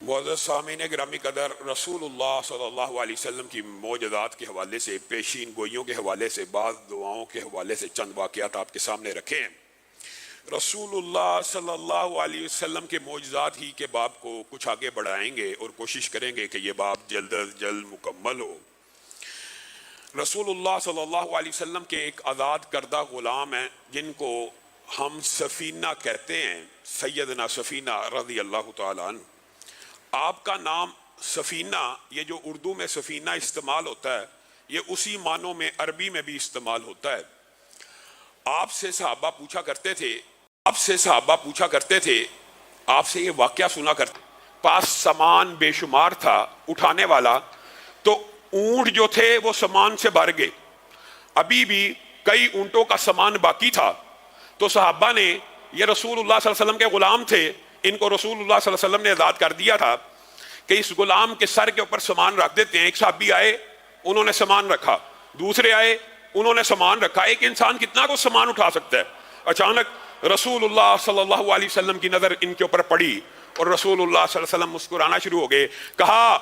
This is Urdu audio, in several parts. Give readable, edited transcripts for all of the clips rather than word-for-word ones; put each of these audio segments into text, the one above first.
معزز سامعین گرامی قدر، رسول اللہ صلی اللہ علیہ وسلم کی معجزات کے حوالے سے، پیشین گوئیوں کے حوالے سے، بعض دعاؤں کے حوالے سے چند واقعات آپ کے سامنے رکھے ہیں۔ رسول اللہ صلی اللہ علیہ وسلم کے معجزات ہی کے باب کو کچھ آگے بڑھائیں گے اور کوشش کریں گے کہ یہ باب جلد از جلد مکمل ہو۔ رسول اللہ صلی اللہ علیہ وسلم کے ایک آزاد کردہ غلام ہیں جن کو ہم سفینہ کہتے ہیں، سیدنا سفینہ رضی اللہ تعالیٰ عنہ۔ آپ کا نام سفینہ، یہ جو اردو میں سفینہ استعمال ہوتا ہے، یہ اسی معنوں میں عربی میں بھی استعمال ہوتا ہے۔ آپ سے صحابہ پوچھا کرتے تھے، آپ سے یہ واقعہ سنا کرتے، پاس سامان بے شمار تھا اٹھانے والا، تو اونٹ جو تھے وہ سامان سے بھر گئے، ابھی بھی کئی اونٹوں کا سامان باقی تھا۔ تو صحابہ نے، یہ رسول اللہ صلی اللہ علیہ وسلم کے غلام تھے، ان کو رسول اللہ صلی اللہ علیہ وسلم نے آزاد کر دیا تھا کہ اس غلام کے سر کے اوپر سامان رکھ دیتے ہیں۔ ایک صحابی آئے، انہوں نے سامان رکھا، دوسرے آئے، انہوں نے سامان رکھا۔ ایک انسان کتنا کو سامان اٹھا سکتا ہے؟ اچانک رسول اللہ صلی اللہ علیہ وسلم کی نظر ان کے اوپر پڑی اور رسول اللہ صلی اللہ علیہ وسلم مسکرانا شروع ہو گئے۔ کہا،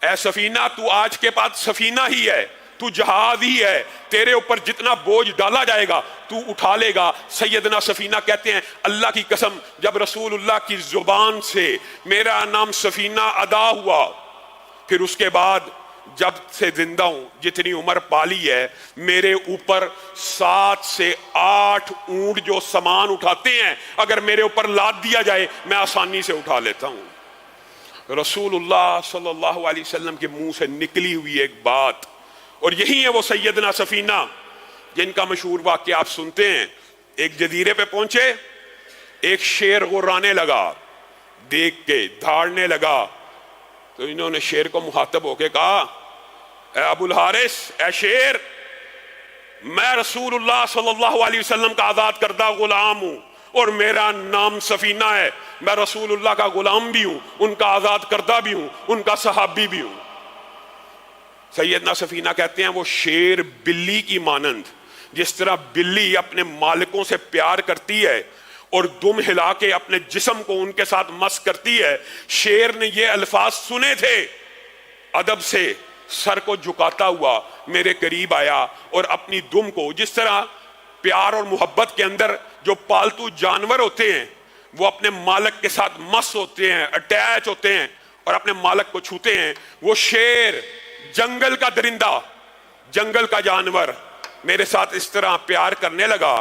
اے سفینہ، تو آج کے بعد سفینہ ہی ہے، تو جہاز ہی ہے، تیرے اوپر جتنا بوجھ ڈالا جائے گا تو اٹھا لے گا۔ سیدنا سفینہ کہتے ہیں، اللہ کی قسم، جب رسول اللہ کی زبان سے میرا نام سفینہ ادا ہوا، پھر اس کے بعد جب سے زندہ ہوں، جتنی عمر پالی ہے، میرے اوپر 7 سے 8 اونٹ جو سامان اٹھاتے ہیں، اگر میرے اوپر لاد دیا جائے میں آسانی سے اٹھا لیتا ہوں۔ رسول اللہ صلی اللہ علیہ وسلم کے منہ سے نکلی ہوئی ایک بات، اور یہی ہے وہ سیدنا سفینہ جن کا مشہور واقعہ آپ سنتے ہیں۔ ایک جزیرے پہ پہنچے، ایک شیر غرانے لگا، دیکھ کے دھاڑنے لگا، تو انہوں نے شیر کو مخاطب ہو کے کہا، اے ابو الحارث، اے شیر، میں رسول اللہ صلی اللہ علیہ وسلم کا آزاد کردہ غلام ہوں اور میرا نام سفینہ ہے، میں رسول اللہ کا غلام بھی ہوں، ان کا آزاد کردہ بھی ہوں، ان کا صحابی بھی ہوں۔ سیدنا سفینہ کہتے ہیں، وہ شیر بلی کی مانند، جس طرح بلی اپنے مالکوں سے پیار کرتی ہے اور دم ہلا کے اپنے جسم کو ان کے ساتھ مس کرتی ہے، شیر نے یہ الفاظ سنے تھے، ادب سے سر کو جھکاتا ہوا میرے قریب آیا اور اپنی دم کو، جس طرح پیار اور محبت کے اندر جو پالتو جانور ہوتے ہیں وہ اپنے مالک کے ساتھ مس ہوتے ہیں، اٹیچ ہوتے ہیں اور اپنے مالک کو چھوتے ہیں، وہ شیر، جنگل کا درندہ، جنگل کا جانور میرے ساتھ اس طرح پیار کرنے لگا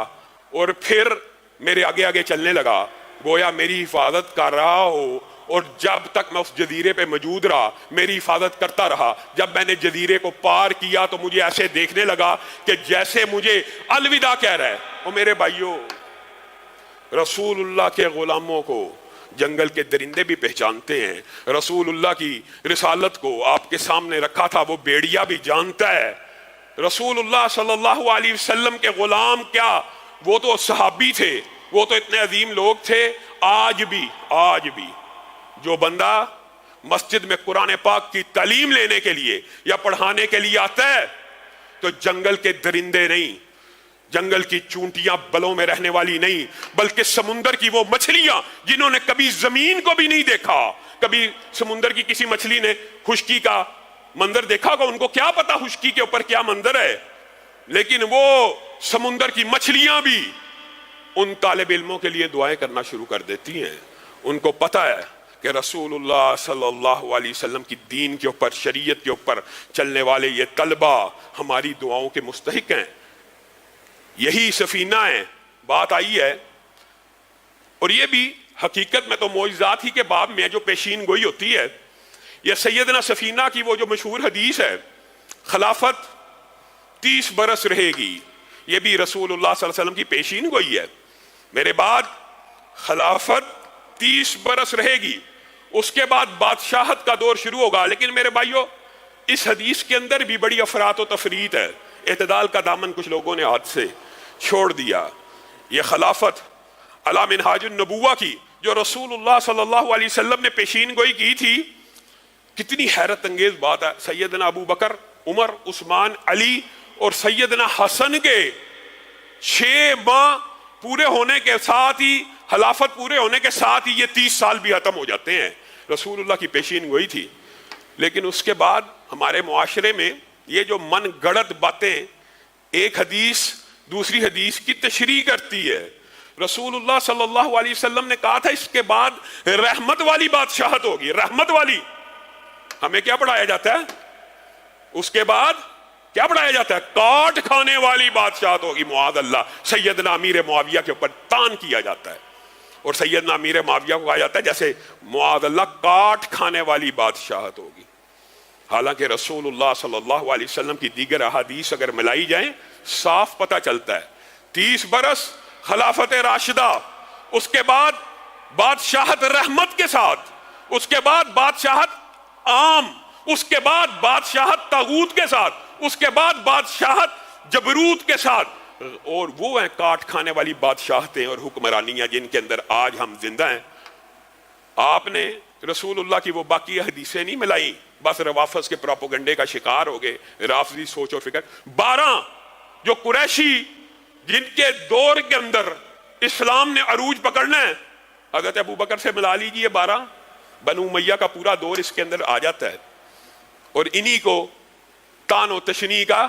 اور پھر میرے آگے آگے چلنے لگا، گویا میری حفاظت کر رہا ہو، اور جب تک میں اس جزیرے پہ موجود رہا میری حفاظت کرتا رہا۔ جب میں نے جزیرے کو پار کیا تو مجھے ایسے دیکھنے لگا کہ جیسے مجھے الوداع کہہ رہا ہے۔ اور میرے بھائیوں، رسول اللہ کے غلاموں کو جنگل کے درندے بھی پہچانتے ہیں، رسول اللہ کی رسالت کو آپ کے سامنے رکھا تھا وہ بیڑیا بھی جانتا ہے۔ رسول اللہ صلی اللہ علیہ وسلم کے غلام کیا، وہ تو صحابی تھے، وہ تو اتنے عظیم لوگ تھے۔ آج بھی جو بندہ مسجد میں قرآن پاک کی تعلیم لینے کے لیے یا پڑھانے کے لیے آتا ہے تو جنگل کے درندے نہیں، جنگل کی چونٹیاں بلوں میں رہنے والی نہیں، بلکہ سمندر کی وہ مچھلیاں جنہوں نے کبھی زمین کو بھی نہیں دیکھا، کبھی سمندر کی کسی مچھلی نے خشکی کا منظر دیکھا ہوگا، ان کو کیا پتا خشکی کے اوپر کیا منظر ہے، لیکن وہ سمندر کی مچھلیاں بھی ان طالب علموں کے لیے دعائیں کرنا شروع کر دیتی ہیں۔ ان کو پتا ہے کہ رسول اللہ صلی اللہ علیہ وسلم کی دین کے اوپر، شریعت کے اوپر چلنے والے یہ طلبہ ہماری دعاؤں کے مستحق ہیں۔ یہی سفینہ ہے، بات آئی ہے، اور یہ بھی حقیقت میں تو معجزات ہی کے باب میں جو پیشین گوئی ہوتی ہے، یہ سیدنا سفینہ کی وہ جو مشہور حدیث ہے، خلافت 30 برس رہے گی، یہ بھی رسول اللہ صلی اللہ علیہ وسلم کی پیشین گوئی ہے۔ میرے بعد خلافت 30 برس رہے گی، اس کے بعد بادشاہت کا دور شروع ہوگا۔ لیکن میرے بھائیوں، اس حدیث کے اندر بھی بڑی افراط و تفریط ہے، اعتدال کا دامن کچھ لوگوں نے ہاتھ سے چھوڑ دیا۔ یہ خلافت علی منہاج النبوہ کی جو رسول اللہ صلی اللہ علیہ وسلم نے پیشین گوئی کی تھی، کتنی حیرت انگیز بات ہے۔ سیدنا ابو بکر، عمر، عثمان، علی اور سیدنا حسن کے 6 ماہ پورے ہونے کے ساتھ ہی، خلافت پورے ہونے کے ساتھ ہی یہ 30 سال بھی ختم ہو جاتے ہیں۔ رسول اللہ کی پیشین گوئی تھی، لیکن اس کے بعد ہمارے معاشرے میں یہ جو من گڑت باتیں، ایک حدیث دوسری حدیث کی تشریح کرتی ہے. رسول اللہ صلی اللہ علیہ وسلم نے کہا تھا اس کے بعد رحمت والی بادشاہت ہوگی. رحمت والی، ہمیں کیا پڑھایا جاتا ہے؟ اس کے بعد کیا پڑھایا جاتا ہے؟ کاٹ کھانے والی بادشاہت ہوگی. معاذ اللہ. سیدنا امیر معاویہ کے اوپر تان کیا جاتا ہے، اور سیدنا امیر معاویہ کو کہا جاتا ہے جیسے معاذ اللہ کاٹ کھانے والی بادشاہت ہوگی. حالانکہ رسول اللہ صلی اللہ علیہ وسلم کی دیگر احادیث اگر ملائی جائیں صاف پتہ چلتا ہے 30 برس خلافت راشدہ، اس کے بعد بادشاہت رحمت کے ساتھ، اس کے بعد بادشاہت عام، اس کے بعد بادشاہت طاغوت کے ساتھ، اس کے بعد بادشاہت جبروت کے ساتھ، اور وہ ہیں کاٹ کھانے والی بادشاہتیں اور حکمرانیاں جن کے اندر آج ہم زندہ ہیں. آپ نے رسول اللہ کی وہ باقی حدیثیں نہیں ملائیں، بس روافظ کے پروپیگنڈے کا شکار ہو گئے. رافضی سوچ و فکر 12 جو قریشی جن کے دور کے اندر اسلام نے عروج پکڑنا ہے، حضرت ابو بکر سے ملا لیجئے 12 بنو امیہ کا پورا دور اس کے اندر آ جاتا ہے، اور انہی کو تان و تشنیع کا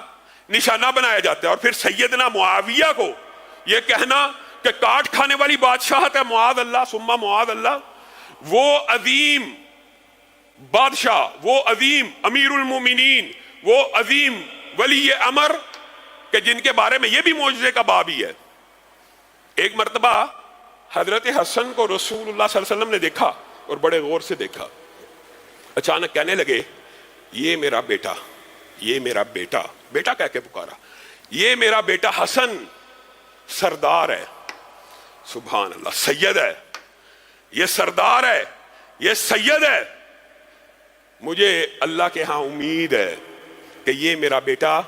نشانہ بنایا جاتا ہے. اور پھر سیدنا معاویہ کو یہ کہنا کہ کاٹ کھانے والی بادشاہت ہے، معاذ اللہ ثم معاذ اللہ. وہ عظیم بادشاہ، وہ عظیم امیر المومنین، وہ عظیم ولی امر کہ جن کے بارے میں یہ بھی معجزے کا باب ہی ہے. ایک مرتبہ حضرت حسن کو رسول اللہ صلی اللہ علیہ وسلم نے دیکھا اور بڑے غور سے دیکھا. اچانک کہنے لگے یہ میرا بیٹا، یہ میرا بیٹا، بیٹا کہہ کے پکارا، یہ میرا بیٹا حسن سردار ہے. سبحان اللہ. سید ہے، یہ سردار ہے، یہ سید ہے. مجھے اللہ کے ہاں امید ہے کہ یہ میرا بیٹا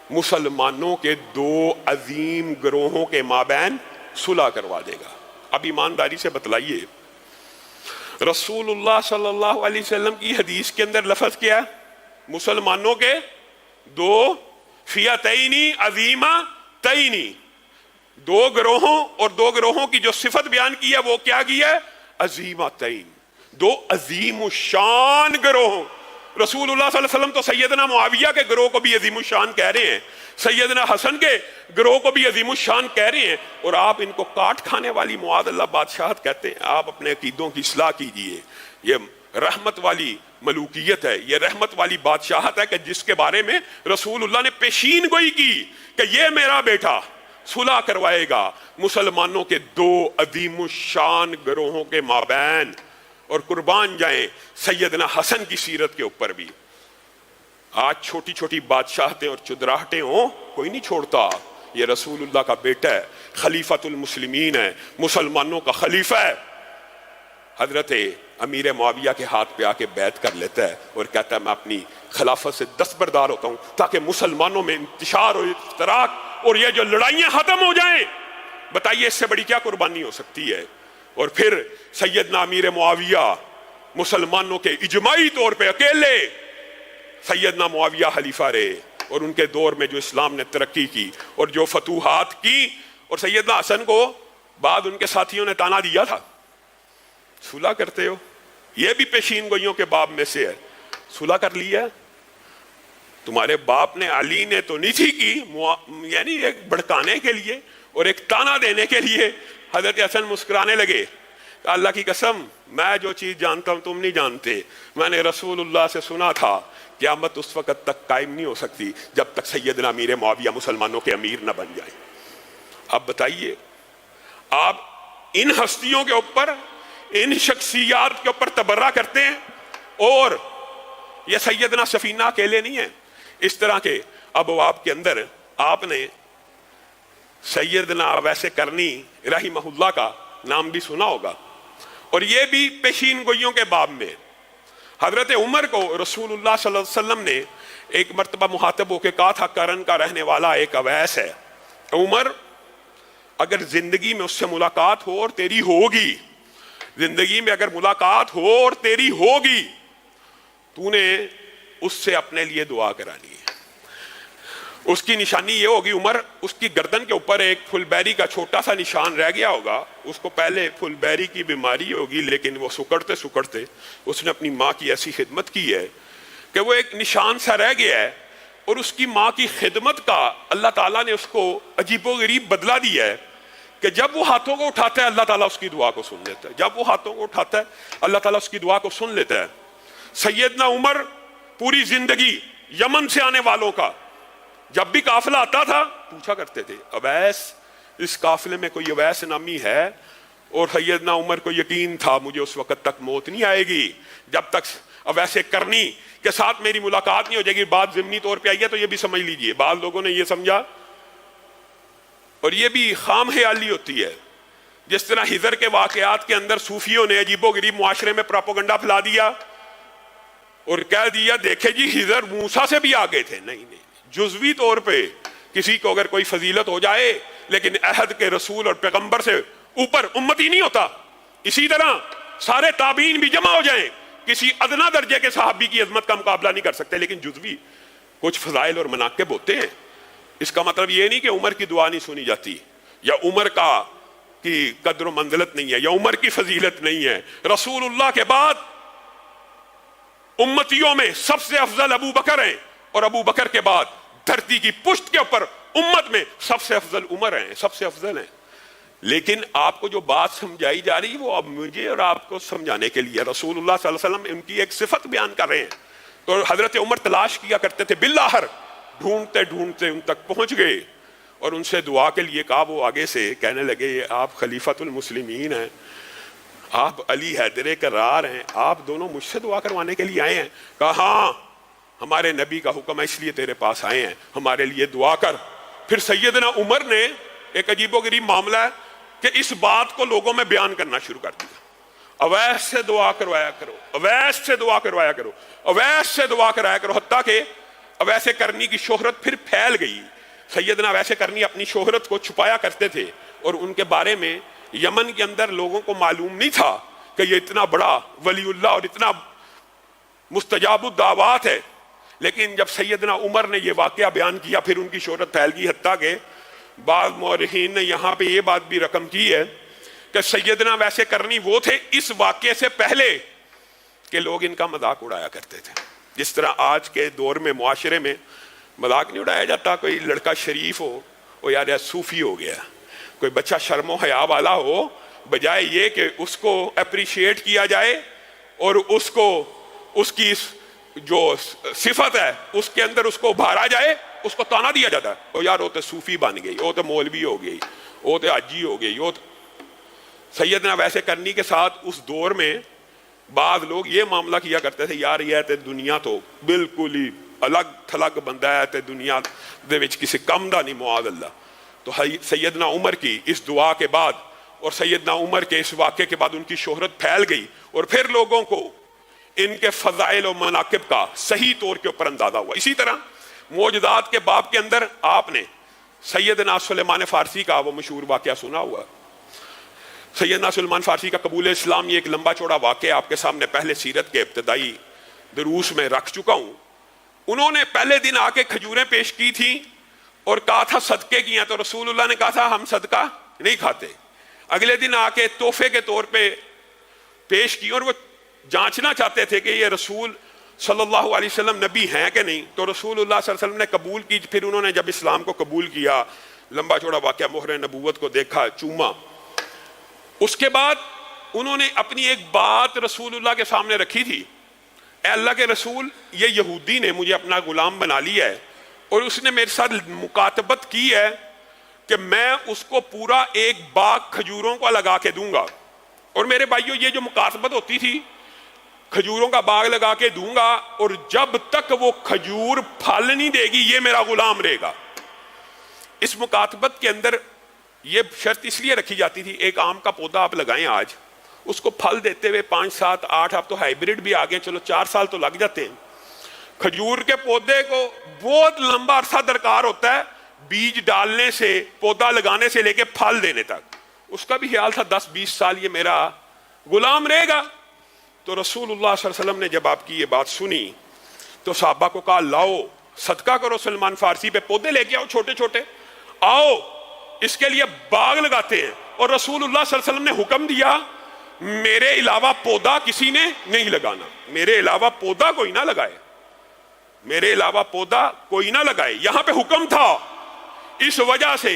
مسلمانوں کے 2 عظیم گروہوں کے مابین صلح کروا دے گا. اب ایمانداری سے بتلائیے رسول اللہ صلی اللہ علیہ وسلم کی حدیث کے اندر لفظ کیا ہے؟ مسلمانوں کے 2 فئتین عظیمتین، 2 گروہوں، اور 2 گروہوں کی جو صفت بیان کی ہے وہ کیا کی ہے؟ عظیمتین، 2 عظیم الشان گروہ. رسول اللہ صلی اللہ علیہ وسلم تو سیدنا معاویہ کے گروہ کو بھی عظیم الشان کہہ رہے ہیں، سیدنا حسن کے گروہ کو بھی عظیم الشان کہہ رہے ہیں، اور آپ ان کو کاٹ کھانے والی معاذ اللہ بادشاہت کہتے ہیں. آپ اپنے عقیدوں کی اصلاح کیجئے. یہ رحمت والی ملوکیت ہے، یہ رحمت والی بادشاہت ہے کہ جس کے بارے میں رسول اللہ نے پیشین گوئی کی کہ یہ میرا بیٹا صلح کروائے گا مسلمانوں کے 2 عظیم الشان گروہوں کے مابین. اور قربان جائیں سیدنا حسن کی سیرت کے اوپر بھی. آج چھوٹی چھوٹی بادشاہتیں اور چدراہٹیں ہوں کوئی نہیں چھوڑتا. یہ رسول اللہ کا بیٹا ہے، خلیفۃ المسلمین ہے، مسلمانوں کا خلیفہ ہے. حضرت امیر معاویہ کے ہاتھ پہ آ کے بیعت کر لیتا ہے اور کہتا ہے میں اپنی خلافت سے دستبردار ہوتا ہوں تاکہ مسلمانوں میں انتشار اور اشتراک اور یہ جو لڑائیاں ختم ہو جائیں. بتائیے اس سے بڑی کیا قربانی ہو سکتی ہے؟ اور پھر سیدنا امیر معاویہ مسلمانوں کے اجماعی طور پہ اکیلے سیدنا معاویہ خلیفہ رہے، اور ان کے دور میں جو اسلام نے ترقی کی اور جو فتوحات کی. اور سیدنا حسن کو بعد ان کے ساتھیوں نے تانا دیا تھا صلح کرتے ہو. یہ بھی پیشین گوئیوں کے باب میں سے ہے. صلح کر لیا تمہارے باپ نے، علی نے تو نہیں تھی کی، یعنی ایک بھڑکانے کے لیے اور ایک تانا دینے کے لیے. حضرت حسن مسکرانے لگے، اللہ کی قسم میں جو چیز جانتا ہوں تم نہیں جانتے. میں نے رسول اللہ سے سنا تھا قیامت اس وقت تک قائم نہیں ہو سکتی جب تک سیدنا امیر معاویہ مسلمانوں کے امیر نہ بن جائیں. اب بتائیے آپ ان ہستیوں کے اوپر، ان شخصیات کے اوپر تبرہ کرتے ہیں، اور یہ سیدنا سفینہ اکیلے نہیں ہیں. اس طرح کے ابواب کے اندر آپ نے سیدنا اویس کرنی رحمہ اللہ کا نام بھی سنا ہوگا، اور یہ بھی پیشین گوئیوں کے باب میں. حضرت عمر کو رسول اللہ صلی اللہ علیہ وسلم نے ایک مرتبہ مخاطب ہو کے کہا تھا کرن کا رہنے والا ایک اویس ہے. عمر اگر زندگی میں اس سے ملاقات ہو اور تیری ہوگی، زندگی میں اگر ملاقات ہو اور تیری ہوگی، تو نے اس سے اپنے لیے دعا کرانی ہے. اس کی نشانی یہ ہوگی، عمر اس کی گردن کے اوپر ایک فل بیری کا چھوٹا سا نشان رہ گیا ہوگا، اس کو پہلے فل بیری کی بیماری ہوگی، لیکن وہ سکڑتے سکڑتے اس نے اپنی ماں کی ایسی خدمت کی ہے کہ وہ ایک نشان سا رہ گیا ہے، اور اس کی ماں کی خدمت کا اللہ تعالیٰ نے اس کو عجیب و غریب بدلہ دیا ہے کہ جب وہ ہاتھوں کو اٹھاتا ہے اللہ تعالیٰ اس کی دعا کو سن لیتا ہے، جب وہ ہاتھوں کو اٹھاتا ہے اللہ تعالیٰ اس کی دعا کو سن لیتا ہے۔ سیدنا عمر پوری زندگی یمن سے آنے والوں کا جب بھی قافلہ آتا تھا پوچھا کرتے تھے اویس، اس قافلے میں کوئی اویس نامی ہے؟ اور سیدنا عمر کو یقین تھا مجھے اس وقت تک موت نہیں آئے گی جب تک اویس کرنی کے ساتھ میری ملاقات نہیں ہو جائے گی۔ بات ضمنی طور پہ آئی ہے تو یہ بھی سمجھ لیجئے، بعض لوگوں نے یہ سمجھا، اور یہ بھی خام خیالی ہوتی ہے، جس طرح ہجر کے واقعات کے اندر صوفیوں نے عجیب و غریب معاشرے میں پراپوگنڈا پھیلا دیا اور کہہ دیا دیکھیں جی ہجر موسیٰ سے بھی آگے تھے۔ نہیں نہیں، جزوی طور پہ کسی کو اگر کوئی فضیلت ہو جائے لیکن عہد کے رسول اور پیغمبر سے اوپر امتی نہیں ہوتا، اسی طرح سارے تابعین بھی جمع ہو جائیں کسی ادنا درجے کے صحابی کی عظمت کا مقابلہ نہیں کر سکتے، لیکن جزوی کچھ فضائل اور مناقب ہوتے ہیں۔ اس کا مطلب یہ نہیں کہ عمر کی دعا نہیں سنی جاتی، یا عمر کی قدر و منزلت نہیں ہے، یا عمر کی فضیلت نہیں ہے۔ رسول اللہ کے بعد امتیوں میں سب سے افضل ابو بکر ہیں، اور ابو بکر کے بعد دھرتی کی پشت کے اوپر امت میں سب سے افضل عمر ہیں، سب سے افضل ہیں۔ لیکن آپ کو جو بات سمجھائی جا رہی وہ اب مجھے اور آپ کو سمجھانے کے لیے رسول اللہ صلی اللہ علیہ وسلم ان کی ایک صفت بیان کر رہے ہیں۔ تو حضرت عمر تلاش کیا کرتے تھے بالآخر ڈھونڈتے ڈھونڈتے ان تک پہنچ گئے اور ان سے دعا کے لیے کہا۔ وہ آگے سے کہنے لگے آپ خلیفۃ المسلمین ہیں، آپ علی حیدر کرار ہیں، آپ دونوں مجھ سے دعا کروانے کے لیے آئے ہیں؟ کہا ہاں، ہمارے نبی کا حکم ہے اس لیے تیرے پاس آئے ہیں، ہمارے لیے دعا کر۔ پھر سیدنا عمر نے ایک عجیب و غریب معاملہ ہے کہ اس بات کو لوگوں میں بیان کرنا شروع کر دیا، اویس سے دعا کروایا کرو، اویس سے دعا کروایا کرو، اویس سے دعا کرایا کرو، حتیٰ کہ اویس کرنی کی شہرت پھر پھیل گئی۔ سیدنا اویس کرنی اپنی شہرت کو چھپایا کرتے تھے، اور ان کے بارے میں یمن کے اندر لوگوں کو معلوم نہیں تھا کہ یہ اتنا بڑا ولی اللہ اور اتنا مستجاب الدعوات ہے۔ لیکن جب سیدنا عمر نے یہ واقعہ بیان کیا پھر ان کی شہرت پھیل گئی، حتیٰ کہ بعض مورخین نے یہاں پہ یہ بات بھی رقم کی ہے کہ سیدنا ویسے کرنی وہ تھے اس واقعے سے پہلے کہ لوگ ان کا مذاق اڑایا کرتے تھے۔ جس طرح آج کے دور میں معاشرے میں مذاق نہیں اڑایا جاتا، کوئی لڑکا شریف ہو وہ یار صوفی ہو گیا، کوئی بچہ شرم و حیا والا ہو، بجائے یہ کہ اس کو اپریشیٹ کیا جائے اور اس کو اس کی جو صفت ہے اس کے اندر اس کو ابھارا جائے، اس کو تانا دیا جاتا ہے او یار وہ تو صوفی بن گئی، وہ تو مولوی ہو گئی، وہ تو حاجی ہو گئی۔ وہ سیدنا ویسے کرنی کے ساتھ اس دور میں بعض لوگ یہ معاملہ کیا کرتے تھے یار یہ تے دنیا تو بالکل ہی الگ تھلگ بندہ ہے تے دنیا دے وچ کسی کم دا نہیں معاذ اللہ۔ تو سیدنا عمر کی اس دعا کے بعد اور سیدنا عمر کے اس واقعے کے بعد ان کی شہرت پھیل گئی، اور پھر لوگوں کو ان کے فضائل و مناقب کا صحیح طور کے اوپر اندازہ ہوا۔ اسی طرح معجزات کے باب کے اندر آپ نے سیدنا سلیمان فارسی کا وہ مشہور واقعہ سنا ہوا۔ سیدنا سلیمان فارسی کا قبول اسلام، یہ ایک لمبا چوڑا واقعہ آپ کے سامنے پہلے سیرت کے ابتدائی دروس میں رکھ چکا ہوں۔ انہوں نے پہلے دن آ کے کھجوریں پیش کی تھیں اور کہا تھا صدقے کی ہیں، تو رسول اللہ نے کہا تھا ہم صدقہ نہیں کھاتے۔ اگلے دن آ کے تحفے کے طور پہ پیش کی، اور وہ جانچنا چاہتے تھے کہ یہ رسول صلی اللہ علیہ وسلم نبی ہیں کہ نہیں، تو رسول اللہ صلی اللہ علیہ وسلم نے قبول کی۔ پھر انہوں نے جب اسلام کو قبول کیا، لمبا چوڑا واقعہ، مہر نبوت کو دیکھا، چوما، اس کے بعد انہوں نے اپنی ایک بات رسول اللہ کے سامنے رکھی تھی، اے اللہ کے رسول یہ یہودی نے مجھے اپنا غلام بنا لیا ہے اور اس نے میرے ساتھ مکاتبت کی ہے کہ میں اس کو پورا ایک باغ کھجوروں کا لگا کے دوں گا، اور میرے بھائیو یہ جو مکاتبت ہوتی تھی کھجوروں کا باغ لگا کے دوں گا اور جب تک وہ کھجور پھل نہیں دے گی یہ میرا غلام رہے گا۔ اس مکاتبت کے اندر یہ شرط اس لیے رکھی جاتی تھی، ایک آم کا پودا آپ لگائیں آج، اس کو پھل دیتے ہوئے 5 7 8 اب تو ہائیبریڈ بھی آگئے، چلو 4 سال تو لگ جاتے ہیں۔ کھجور کے پودے کو بہت لمبا عرصہ درکار ہوتا ہے، بیج ڈالنے سے، پودا لگانے سے لے کے پھل دینے تک۔ اس کا بھی خیال تھا 10 20 سال یہ میرا غلام رہے گا۔ تو رسول اللہ صلی اللہ علیہ وسلم نے جب آپ کی یہ بات سنی تو صحابہ کو کہا لاؤ صدقہ کرو سلمان فارسی پہ، پودے لے کے آؤ چھوٹے چھوٹے، آؤ اس کے لیے باغ لگاتے ہیں۔ اور رسول اللہ صلی اللہ علیہ وسلم نے حکم دیا میرے علاوہ پودا کسی نے نہیں لگانا، میرے علاوہ پودا کوئی نہ لگائے، میرے علاوہ پودا کوئی نہ لگائے، یہاں پہ حکم تھا۔ اس وجہ سے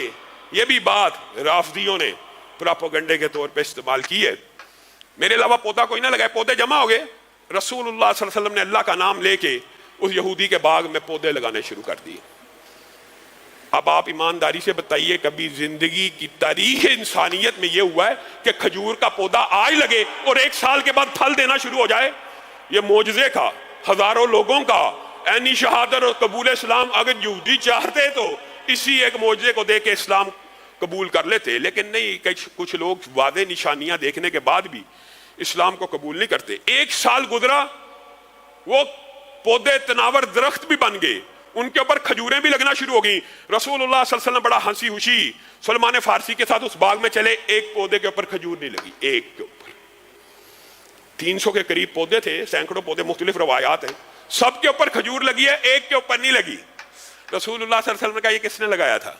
یہ بھی بات رافضیوں نے پراپوگنڈے کے طور پہ استعمال کی ہے، میرے علاوہ پودا کوئی نہ لگائے، پودے جمع ہو گئے، رسول اللہ صلی اللہ علیہ وسلم نے اللہ کا نام لے کے اس یہودی کے باغ میں پودے لگانے شروع کر دیے۔ اب آپ ایمانداری سے بتائیے کبھی زندگی کی تاریخ انسانیت میں یہ ہوا ہے کہ کھجور کا پودا آج لگے اور 1 سال کے بعد پھل دینا شروع ہو جائے؟ یہ معجزے کا، ہزاروں لوگوں کا عینی شہادت اور قبول اسلام اگر یہودی چاہتے تو اسی ایک معجزے کو دیکھ کے اسلام قبول کر لیتے، لیکن نہیں، کچھ لوگ واضح نشانیاں دیکھنے کے بعد بھی اسلام کو قبول نہیں کرتے۔ 1 سال گزرا، وہ پودے تناور درخت بھی بن گئے، ان کے اوپر کھجوریں بھی لگنا شروع ہو گئیں۔ رسول اللہ صلی اللہ علیہ وسلم بڑا ہنسی خوشی سلمان فارسی کے ساتھ اس باغ میں چلے، ایک پودے کے اوپر کھجور نہیں لگی، ایک کے اوپر۔ 300 کے قریب پودے تھے، سینکڑوں پودے، مختلف روایات ہیں، سب کے اوپر کھجور لگی ہے، ایک کے اوپر نہیں لگی۔ رسول اللہ صلی اللہ علیہ وسلم نے کہا یہ کس نے لگایا تھا؟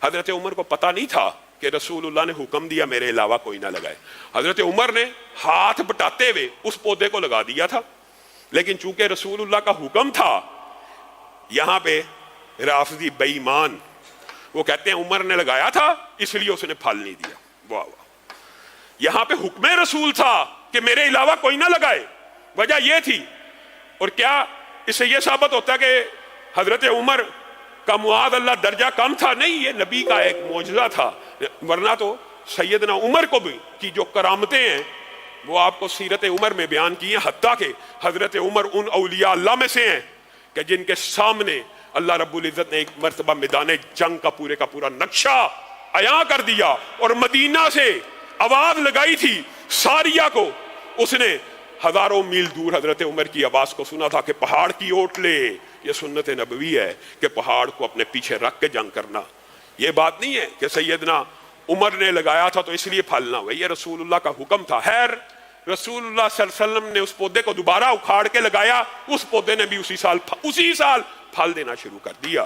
حضرت عمر کو پتہ نہیں تھا کہ رسول اللہ نے حکم دیا میرے علاوہ کوئی نہ لگائے۔ حضرت عمر نے ہاتھ بٹاتے ہوئے اس پودے کو لگا دیا تھا، لیکن چونکہ رسول اللہ کا حکم تھا، یہاں پہ رافضی بے ایمان وہ کہتے ہیں عمر نے لگایا تھا اس لیے اس نے پھل نہیں دیا۔ واہ واہ، یہاں پہ حکم رسول تھا کہ میرے علاوہ کوئی نہ لگائے، وجہ یہ تھی۔ اور کیا اس سے یہ ثابت ہوتا ہے کہ حضرت عمر کا معاذ اللہ درجہ کم تھا؟ نہیں، یہ نبی کا ایک معجزہ تھا، ورنہ تو سیدنا عمر کو بھی کی جو کرامتیں ہیں وہ آپ کو سیرت عمر میں بیان کی ہیں، حتیٰ کہ حضرت عمر ان اولیاء اللہ میں سے ہیں کہ جن کے سامنے اللہ رب العزت نے ایک مرتبہ میدان جنگ کا پورا نقشہ عیاں کر دیا، اور مدینہ سے آواز لگائی تھی ساریہ کو، اس نے ہزاروں میل دور حضرت عمر کی آواز کو سنا تھا کہ پہاڑ کی اوٹ لے۔ یہ سنت نبوی ہے کہ پہاڑ کو اپنے پیچھے رکھ کے جنگ کرنا۔ یہ بات نہیں ہے کہ سیدنا عمر نے لگایا تھا تو اس لیے پھل نہ ہوئے، یہ رسول اللہ کا حکم تھا۔ خیر، رسول اللہ صلی اللہ علیہ وسلم نے اس پودے کو دوبارہ اکھاڑ کے لگایا، اس پودے نے بھی اسی سال پھل دینا شروع کر دیا۔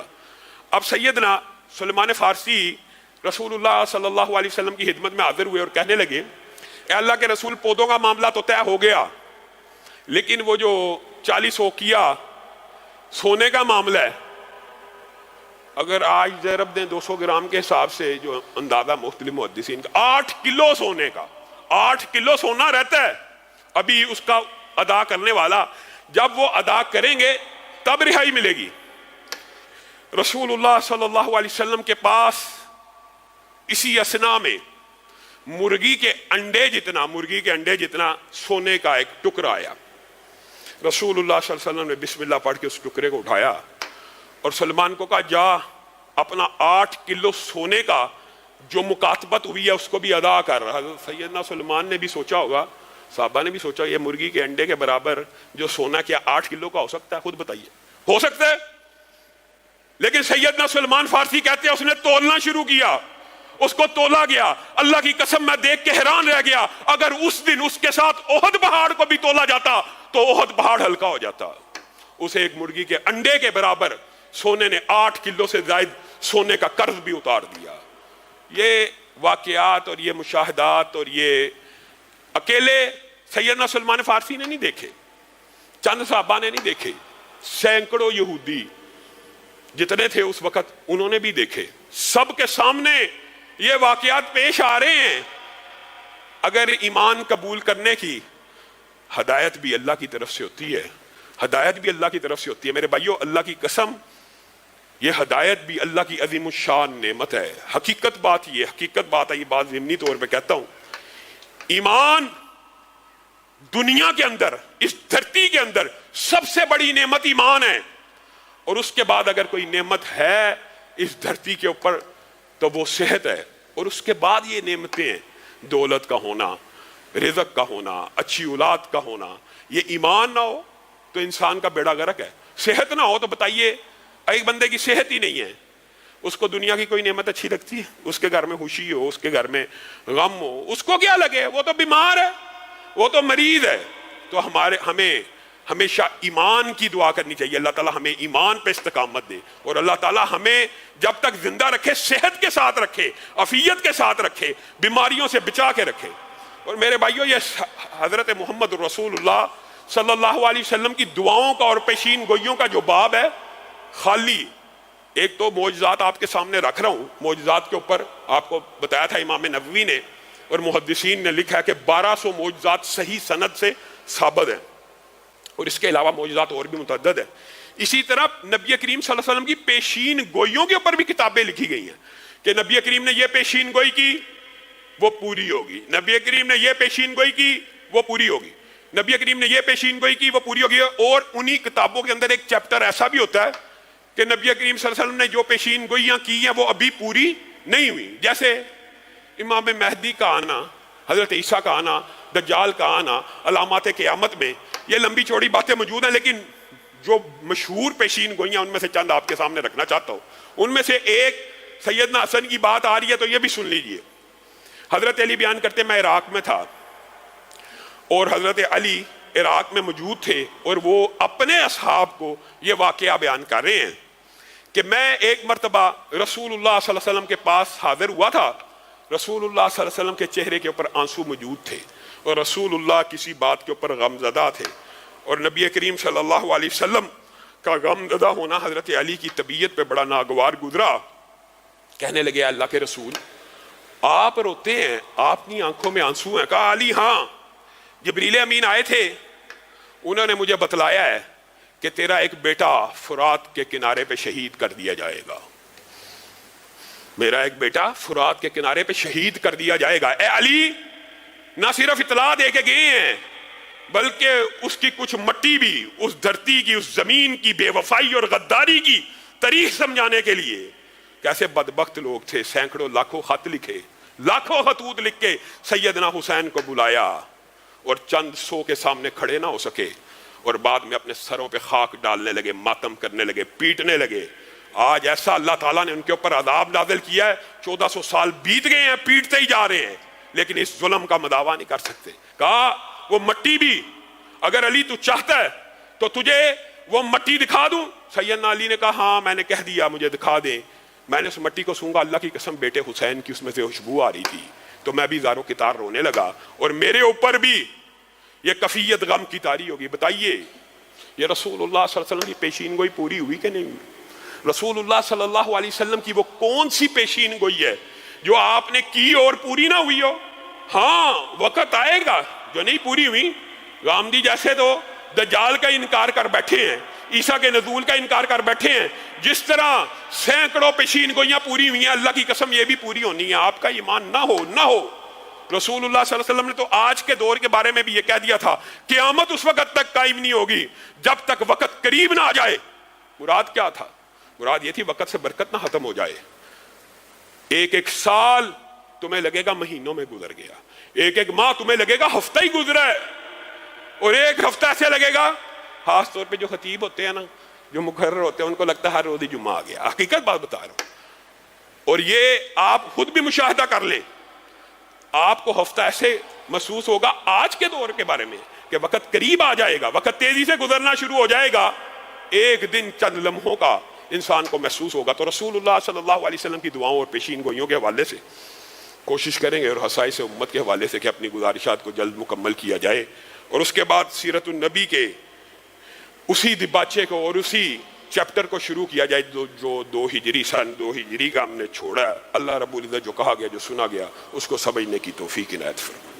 اب سیدنا سلمان فارسی رسول اللہ صلی اللہ علیہ وسلم کی خدمت میں حاضر ہوئے اور کہنے لگے، اے اللہ کے رسول، پودوں کا معاملہ تو طے ہو گیا، لیکن وہ جو 40 اوقیہ سونے کا معاملہ ہے، اگر آج ضرب دیں 200 گرام کے حساب سے، جو اندازہ مختلف محدثین کا 8 کلو سونے کا، 8 کلو سونا رہتا ہے ابھی اس کا ادا کرنے والا، جب وہ ادا کریں گے تب رہائی ملے گی۔ رسول اللہ صلی اللہ علیہ وسلم کے پاس اسی اسنا میں مرغی کے انڈے جتنا سونے کا ایک ٹکڑا آیا۔ رسول اللہ صلی اللہ علیہ وسلم نے بسم اللہ پڑھ کے اس ٹکڑے کو اٹھایا اور سلمان کو کہا، جا اپنا 8 کلو سونے کا جو مکاتبت ہوئی ہے اس کو بھی ادا کر۔ حضرت سیدنا سلمان نے بھی سوچا ہوگا، صحابہ نے بھی سوچا، یہ مرغی کے انڈے کے برابر جو سونا کیا 8 کلو کا ہو سکتا ہے؟ خود بتائیے، ہو سکتا ہے؟ لیکن سیدنا سلمان فارسی کہتے ہیں اس نے تولنا شروع کیا، اس کو تولا گیا۔ اللہ کی قسم میں دیکھ کے حیران رہ گیا، اگر اس دن اس کے ساتھ احد پہاڑ کو بھی تولا جاتا تو احد پہاڑ ہلکا ہو جاتا۔ اسے ایک مرغی کے انڈے کے برابر سونے نے 8 کلو سے زائد سونے کا قرض بھی اتار دیا۔ یہ واقعات اور یہ مشاہدات اور یہ اکیلے سیدنا سلمان فارسی نے نہیں دیکھے، چند صحابہ نے نہیں دیکھے، سینکڑوں یہودی جتنے تھے اس وقت انہوں نے بھی دیکھے، سب کے سامنے یہ واقعات پیش آ رہے ہیں۔ اگر ایمان قبول کرنے کی ہدایت بھی اللہ کی طرف سے ہوتی ہے، ہدایت بھی اللہ کی طرف سے ہوتی ہے میرے بھائیو، اللہ کی قسم یہ ہدایت بھی اللہ کی عظیم الشان نعمت ہے۔ حقیقت بات ہے، یہ بات ضمنی طور پہ کہتا ہوں، ایمان دنیا کے اندر، اس دھرتی کے اندر سب سے بڑی نعمت ایمان ہے، اور اس کے بعد اگر کوئی نعمت ہے اس دھرتی کے اوپر تو وہ صحت ہے، اور اس کے بعد یہ نعمتیں ہیں، دولت کا ہونا، رزق کا ہونا، اچھی اولاد کا ہونا۔ یہ ایمان نہ ہو تو انسان کا بیڑا غرق ہے۔ صحت نہ ہو تو بتائیے، ایک بندے کی صحت ہی نہیں ہے، اس کو دنیا کی کوئی نعمت اچھی لگتی ہے؟ اس کے گھر میں خوشی ہو، اس کے گھر میں غم ہو، اس کو کیا لگے؟ وہ تو بیمار ہے، وہ تو مریض ہے۔ تو ہمیں ہمیشہ ایمان کی دعا کرنی چاہیے، اللہ تعالیٰ ہمیں ایمان پہ استقامت دے، اور اللہ تعالیٰ ہمیں جب تک زندہ رکھے صحت کے ساتھ رکھے، عافیت کے ساتھ رکھے، بیماریوں سے بچا کے رکھے۔ اور میرے بھائیو، یہ حضرت محمد رسول اللہ صلی اللہ علیہ وسلم کی دعاؤں کا اور پیشین گوئیوں کا جو باب ہے، خالی ایک تو معجزات آپ کے سامنے رکھ رہا ہوں، معجزات کے اوپر آپ کو بتایا تھا امام نووی نے اور محدثین نے لکھا ہے کہ 1200 معجزات صحیح سند سے ثابت ہیں، اور اس کے علاوہ معجزات اور بھی متعدد ہیں۔ اسی طرح نبی کریم صلی اللہ علیہ وسلم کی پیشین گوئیوں کے اوپر بھی کتابیں لکھی گئی ہیں کہ نبی کریم نے یہ پیشین گوئی کی، وہ پوری ہوگی، نبی کریم نے یہ پیشین گوئی کی، وہ پوری ہوگی، نبی کریم نے یہ پیشین گوئی کی، وہ پوری ہوگی۔ اور انہی کتابوں کے اندر ایک چیپٹر ایسا بھی ہوتا ہے کہ نبی کریم صلی اللہ علیہ وسلم نے جو پیشین گوئیاں کی ہیں وہ ابھی پوری نہیں ہوئی، جیسے امام مہدی کا آنا، حضرت عیسیٰ کا آنا، دجال کا آنا، علامات قیامت میں، یہ لمبی چوڑی باتیں موجود ہیں، لیکن جو مشہور پیشین گوئیاں ان میں سے چند آپ کے سامنے رکھنا چاہتا ہوں۔ ان میں سے ایک سیدنا حسن کی بات آ رہی ہے تو یہ بھی سن لیجئے۔ حضرت علی بیان کرتے میں عراق میں تھا اور حضرت علی عراق میں موجود تھے، اور وہ اپنے اصحاب کو یہ واقعہ بیان کر رہے ہیں کہ میں ایک مرتبہ رسول اللہ صلی اللہ علیہ وسلم کے پاس حاضر ہوا تھا، رسول اللہ صلی اللہ علیہ وسلم کے چہرے کے اوپر آنسو موجود تھے، اور رسول اللہ کسی بات کے اوپر غمزدہ تھے، اور نبی کریم صلی اللہ علیہ وسلم کا غمزدہ ہونا حضرت علی کی طبیعت پہ بڑا ناگوار گزرا۔ کہنے لگے اللہ کے رسول، آپ روتے ہیں، آپ کی آنکھوں میں آنسو ہیں۔ کہا علی ہاں، جبریل امین آئے تھے، انہوں نے مجھے بتلایا ہے کہ تیرا ایک بیٹا فرات کے کنارے پہ شہید کر دیا جائے گا، میرا ایک بیٹا فرات کے کنارے پہ شہید کر دیا جائے گا۔ اے علی، نہ صرف اطلاع دے کے گئے ہیں بلکہ اس کی کچھ مٹی بھی، اس دھرتی کی، اس زمین کی بے وفائی اور غداری کی تاریخ سمجھانے کے لیے۔ کیسے بدبخت لوگ تھے، سینکڑوں لاکھوں خط لکھے، لاکھوں خطوط لکھ کے سیدنا حسین کو بلایا، اور چند سو کے سامنے کھڑے نہ ہو سکے، اور بعد میں اپنے سروں پہ خاک ڈالنے لگے، ماتم کرنے لگے، پیٹنے لگے۔ آج ایسا اللہ تعالیٰ نے ان کے اوپر عذاب نازل کیا ہے، 1400 سال بیت گئے ہیں، پیٹتے ہی جا رہے ہیں، لیکن اس ظلم کا مداوع نہیں کر سکتے۔ کہا وہ مٹی بھی، اگر علی تو چاہتا ہے تو تجھے وہ مٹی دکھا دوں؟ سیدنا علی نے کہا ہاں، میں نے کہہ دیا، مجھے دکھا دیں۔ میں نے اس مٹی کو سونگا، اللہ کی قسم بیٹے حسین کی اس میں سے خوشبو آ رہی تھی، تو میں بھی زاروں کی تار رونے لگا، اور میرے اوپر بھی یہ کفیت غم کی تاری ہوگی۔ بتائیے یہ رسول اللہ صلی اللہ علیہ وسلم کی پیشین گوئی پوری ہوئی کہ نہیں ہوئی؟ رسول اللہ صلی اللہ علیہ وسلم کی وہ کون سی پیشین گوئی ہے جو آپ نے کی اور پوری نہ ہوئی ہو؟ ہاں، وقت آئے گا جو نہیں پوری ہوئی۔ غامدی جیسے تو دجال کا انکار کر بیٹھے ہیں، عیسیٰ کے نزول کا انکار کر بیٹھے ہیں، جس طرح سینکڑوں پیشین گوئیاں پوری ہوئی ہیں، اللہ کی قسم یہ بھی پوری ہونی ہے۔ آپ کا ایمان نہ ہو رسول اللہ صلی اللہ علیہ وسلم نے تو آج کے دور کے بارے میں بھی یہ کہہ دیا تھا، قیامت اس وقت تک قائم نہیں ہوگی جب تک وقت قریب نہ آ جائے۔ مراد کیا تھا؟ مراد یہ تھی وقت سے برکت نہ ختم ہو جائے۔ ایک ایک سال تمہیں لگے گا مہینوں میں گزر گیا، ایک ایک ماہ تمہیں لگے گا ہفتہ ہی گزرا ہے، اور ایک ہفتہ ایسے لگے گا، خاص طور پہ جو خطیب ہوتے ہیں نا، جو مقرر ہوتے ہیں، ان کو لگتا ہے ہر روز ہی جمعہ آ گیا۔ حقیقت بات بتا رہا ہوں، اور یہ آپ خود بھی مشاہدہ کر لیں، آپ کو ہفتہ ایسے محسوس ہوگا آج کے دور کے بارے میں کہ وقت قریب آ جائے گا، وقت تیزی سے گزرنا شروع ہو جائے گا، ایک دن چند لمحوں کا انسان کو محسوس ہوگا۔ تو رسول اللہ صلی اللہ علیہ وسلم کی دعاؤں اور پیشین گوئیوں کے حوالے سے کوشش کریں گے، اور حسائس امت کے حوالے سے کہ اپنی گزارشات کو جلد مکمل کیا جائے، اور اس کے بعد سیرت النبی کے اسی دباچے کو اور اسی چیپٹر کو شروع کیا جائے جو 2 ہجری سن 2 ہجری کا ہم نے چھوڑا ہے۔ اللہ رب العزت جو کہا گیا، جو سنا گیا، اس کو سمجھنے کی توفیق عنایت فرمائے۔